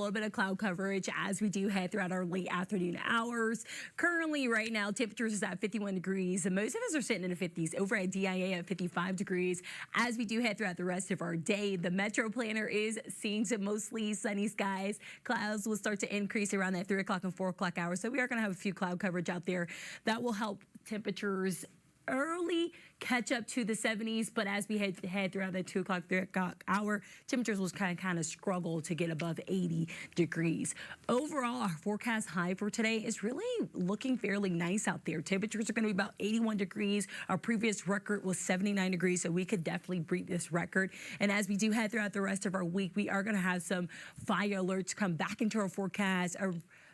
A little bit of cloud coverage as we do head throughout our late afternoon hours. Currently, right now, temperatures is at 51 degrees, and most of us are sitting in the 50s. Over at DIA at 55 degrees. As we do head throughout the rest of our day, the Metro Planner is seeing some mostly sunny skies. Clouds will start to increase around that 3 o'clock and 4 o'clock hours, so we are going to have a few cloud coverage out there that will help temperatures early catch up to the 70s, but as we head throughout that 2 o'clock, 3 o'clock hour, temperatures will kind of struggle to get above 80 degrees. Overall, our forecast high for today is really looking fairly nice out there. Temperatures are going to be about 81 degrees. Our previous record was 79 degrees, so we could definitely beat this record. And as we do head throughout the rest of our week, we are going to have some fire alerts come back into our forecast.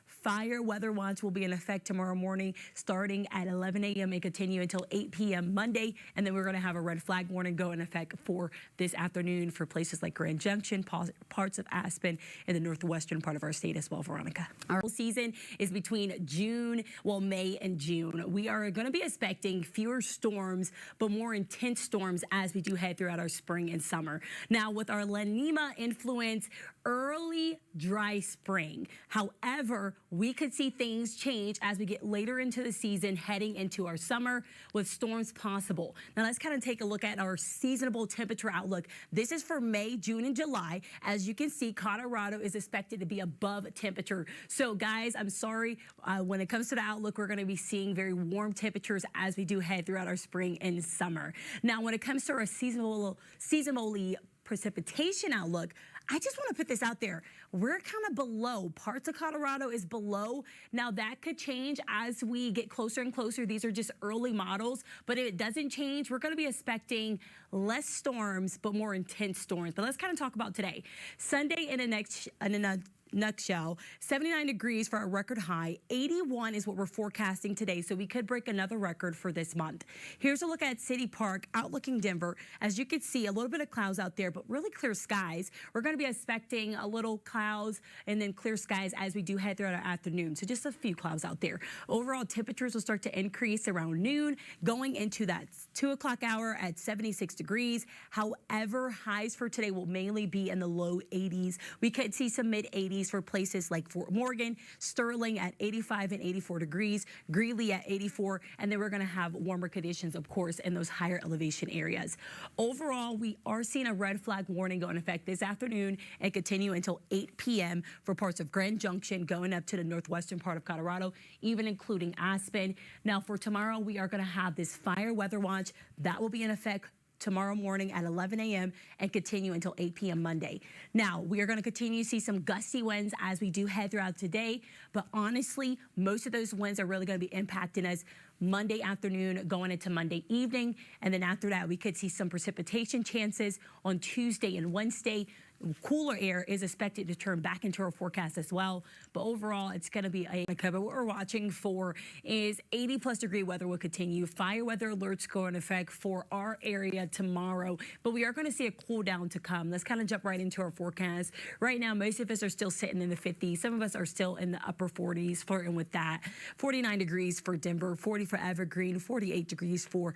Fire weather watch will be in effect tomorrow morning starting at 11 a.m. and continue until 8 p.m. Monday. And then we're going to have a red flag warning go in effect for this afternoon for places like Grand Junction, parts of Aspen, and the northwestern part of our state as well, Veronica. Our season is between May and June. We are going to be expecting fewer storms, but more intense storms as we do head throughout our spring and summer. Now, with our La Nina influence, early dry spring. However, we could see things change as we get later into the season, heading into our summer with storms possible. Now let's kind of take a look at our seasonable temperature outlook. This is for May, June, and July. As you can see, Colorado is expected to be above temperature. So guys, I'm sorry, when it comes to the outlook, we're going to be seeing very warm temperatures as we do head throughout our spring and summer. Now, when it comes to our seasonally precipitation outlook, I just want to put this out there. We're kind of below. Parts of Colorado is below. Now that could change as we get closer and closer. These are just early models, but if it doesn't change, we're going to be expecting less storms, but more intense storms. But let's kind of talk about today. Sunday in a nutshell, 79 degrees for our record high. 81 is what we're forecasting today, so we could break another record for this month. Here's a look at City Park, outlooking Denver. As you can see, a little bit of clouds out there, but really clear skies. We're going to be expecting a little clouds and then clear skies as we do head throughout our afternoon. So just a few clouds out there. Overall, temperatures will start to increase around noon, going into that 2 o'clock hour at 76 degrees. However, highs for today will mainly be in the low 80s. We could see some mid 80s for places like Fort Morgan, Sterling at 85 and 84 degrees, Greeley at 84, and then we're going to have warmer conditions, of course, in those higher elevation areas. Overall, we are seeing a red flag warning go in effect this afternoon and continue until 8 p.m. for parts of Grand Junction going up to the northwestern part of Colorado, even including Aspen. Now, for tomorrow, we are going to have this fire weather watch that will be in effect tomorrow morning at 11 a.m. and continue until 8 p.m. Monday. Now, we are going to continue to see some gusty winds as we do head throughout today, but honestly, most of those winds are really going to be impacting us Monday afternoon going into Monday evening, and then after that, we could see some precipitation chances on Tuesday and Wednesday. Cooler air is expected to turn back into our forecast as well, but overall, it's going to be a cover. What we're watching for is 80-plus degree weather will continue. Fire weather alerts go in effect for our area tomorrow, but we are going to see a cool down to come. Let's kind of jump right into our forecast. Right now, most of us are still sitting in the 50s. Some of us are still in the upper 40s, flirting with that. 49 degrees for Denver, 40 for Evergreen, 48 degrees for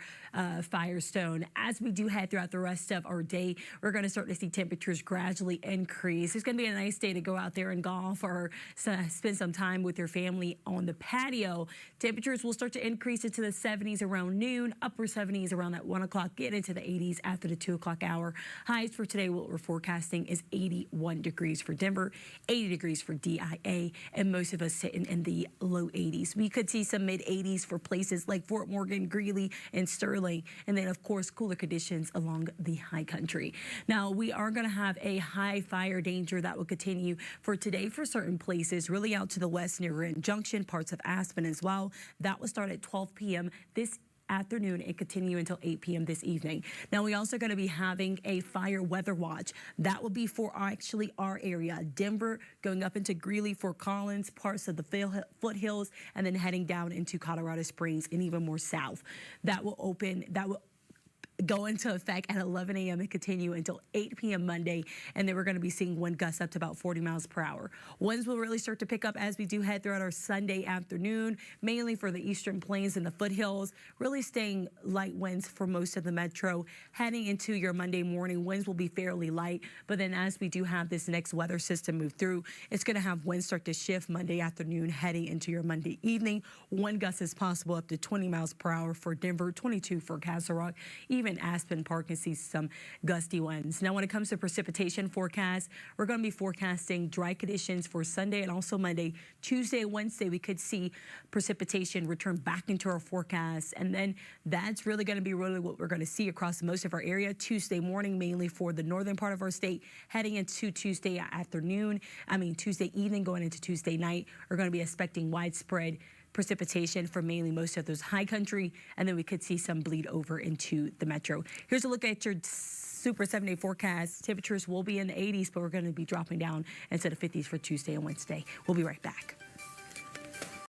Firestone. As we do head throughout the rest of our day, we're going to start to see temperatures gradually increase. It's going to be a nice day to go out there and golf or spend some time with your family on the patio. Temperatures will start to increase into the 70s around noon, upper 70s around that 1 o'clock, get into the 80s after the 2 o'clock hour. Highs for today, what we're forecasting is 81 degrees for Denver, 80 degrees for DIA, and most of us sitting in the low 80s. We could see some mid 80s for places like Fort Morgan, Greeley, and Sterling, and then of course cooler conditions along the high country. Now, we are going to have a high fire danger that will continue for today for certain places, really out to the west near Grand Junction, parts of Aspen as well. That will start at 12 p.m. this afternoon and continue until 8 p.m. this evening. Now, we also going to be having a fire weather watch. That will be for actually our area, Denver, going up into Greeley, Fort Collins, parts of the foothills, and then heading down into Colorado Springs and even more south. That will go into effect at 11 a.m. and continue until 8 p.m. Monday. And then we're going to be seeing wind gusts up to about 40 miles per hour. Winds will really start to pick up as we do head throughout our Sunday afternoon, mainly for the eastern plains and the foothills, really staying light winds for most of the metro. Heading into your Monday morning, winds will be fairly light, but then as we do have this next weather system move through, it's going to have winds start to shift Monday afternoon heading into your Monday evening. Wind gusts is possible up to 20 miles per hour for Denver, 22 for Castle Rock, even Aspen Park can see some gusty winds. Now, when it comes to precipitation forecast, we're going to be forecasting dry conditions for Sunday and also Monday. Tuesday and Wednesday, we could see precipitation return back into our forecast, and then that's really going to be what we're going to see across most of our area. Tuesday morning, mainly for the northern part of our state, heading into Tuesday evening, going into Tuesday night, we're going to be expecting widespread precipitation for mainly most of those high country, and then we could see some bleed over into the metro. Here's a look at your Super 7-day forecast. Temperatures will be in the 80s, but we're going to be dropping down instead of 50s for Tuesday and Wednesday. We'll be right back.